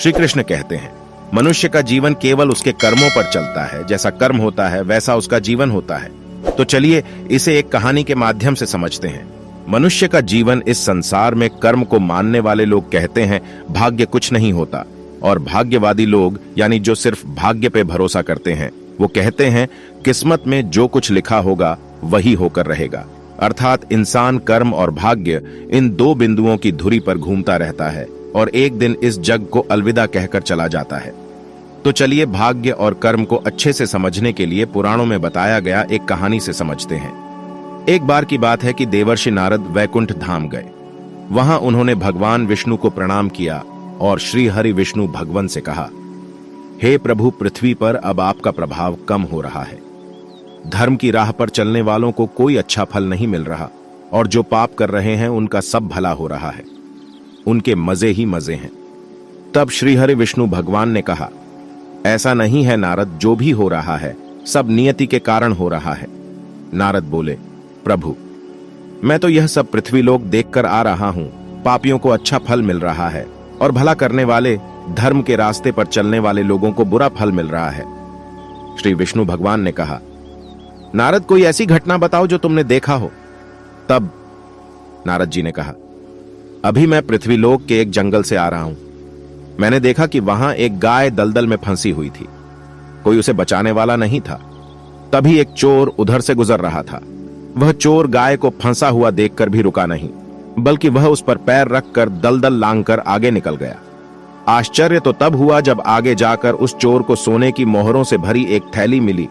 श्री कृष्ण कहते हैं, मनुष्य का जीवन केवल उसके कर्मों पर चलता है। जैसा कर्म होता है वैसा उसका जीवन होता है। तो चलिए इसे एक कहानी के माध्यम से समझते हैं। मनुष्य का जीवन इस संसार में कर्म को मानने वाले लोग कहते हैं भाग्य कुछ नहीं होता, और भाग्यवादी लोग यानी जो सिर्फ भाग्य पे भरोसा करते हैं वो कहते हैं किस्मत में जो कुछ लिखा होगा वही होकर रहेगा। अर्थात इंसान कर्म और भाग्य इन दो बिंदुओं की धुरी पर घूमता रहता है और एक दिन इस जग को अलविदा कहकर चला जाता है। तो चलिए भाग्य और कर्म को अच्छे से समझने के लिए पुराणों में बताया गया एक कहानी से समझते हैं। एक बार की बात है कि देवर्षि नारद वैकुंठ धाम गए। वहां उन्होंने भगवान विष्णु को प्रणाम किया और श्री हरि विष्णु भगवान से कहा, हे प्रभु, पृथ्वी पर अब आपका प्रभाव कम हो रहा है। धर्म की राह पर चलने वालों को कोई अच्छा फल नहीं मिल रहा और जो पाप कर रहे हैं उनका सब भला हो रहा है। उनके मजे ही मजे हैं। तब श्री हरि विष्णु भगवान ने कहा, ऐसा नहीं है नारद, जो भी हो रहा है सब नियति के कारण हो रहा है। नारद बोले, प्रभु, मैं तो यह सब पृथ्वी लोक देखकर आ रहा हूं। पापियों को अच्छा फल मिल रहा है और भला करने वाले धर्म के रास्ते पर चलने वाले लोगों को बुरा फल मिल रहा है। श्री विष्णु भगवान ने कहा, नारद, कोई ऐसी घटना बताओ जो तुमने देखा हो। तब नारद जी ने कहा, अभी मैं पृथ्वी लोक के एक जंगल से आ रहा हूं। मैंने देखा कि वहां एक गाय दलदल में फंसी हुई थी। कोई उसे बचाने वाला नहीं था। तभी एक चोर उधर से गुजर रहा था। वह चोर गाय को फंसा हुआ देखकर भी रुका नहीं, बल्कि वह उस पर पैर रखकर दलदल लांघकर आगे निकल गया। आश्चर्य तो तब हुआ जब आगे जाकर उस चोर को सोने की मोहरों से भरी एक थैली मिली।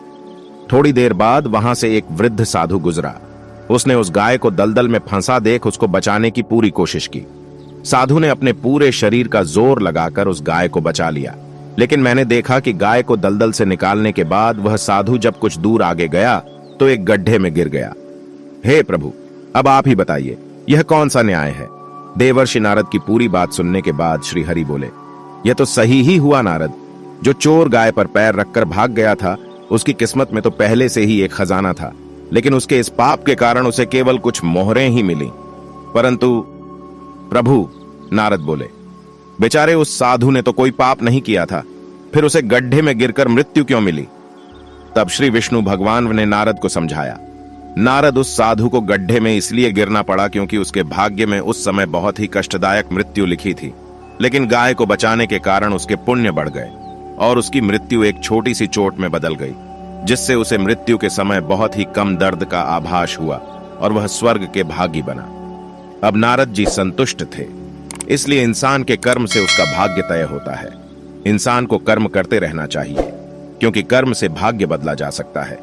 थोड़ी देर बाद वहां से एक वृद्ध साधु गुजरा। उसने उस गाय को दलदल में फंसा देख उसको बचाने की पूरी कोशिश की। साधु ने अपने पूरे शरीर का जोर लगाकर उस गाय को बचा लिया, लेकिन मैंने देखा कि गाय को दलदल से निकालने के बाद वह साधु जब कुछ दूर आगे गया तो एक गड्ढे में गिर गया। हे प्रभु, अब आप ही बताइए, यह कौन सा न्याय है? देवर्षि नारद की पूरी बात सुनने के बाद श्री हरि बोले, यह तो सही ही हुआ नारद। जो चोर गाय पर पैर रखकर भाग गया था उसकी किस्मत में तो पहले से ही एक खजाना था, लेकिन उसके इस पाप के कारण उसे केवल कुछ मोहरें ही मिली। परंतु प्रभु, नारद बोले, बेचारे उस साधु ने तो कोई पाप नहीं किया था, फिर उसे गड्ढे में गिरकर मृत्यु क्यों मिली? तब श्री विष्णु भगवान ने नारद को समझाया, नारद, उस साधु को गड्ढे में इसलिए गिरना पड़ा क्योंकि उसके भाग्य में उस समय बहुत ही कष्टदायक मृत्यु लिखी थी, लेकिन गाय को बचाने के कारण उसके पुण्य बढ़ गए और उसकी मृत्यु एक छोटी सी चोट में बदल गई, जिससे उसे मृत्यु के समय बहुत ही कम दर्द का आभास हुआ और वह स्वर्ग के भागी बना। अब नारद जी संतुष्ट थे, इसलिए इंसान के कर्म से उसका भाग्य तय होता है। इंसान को कर्म करते रहना चाहिए, क्योंकि कर्म से भाग्य बदला जा सकता है।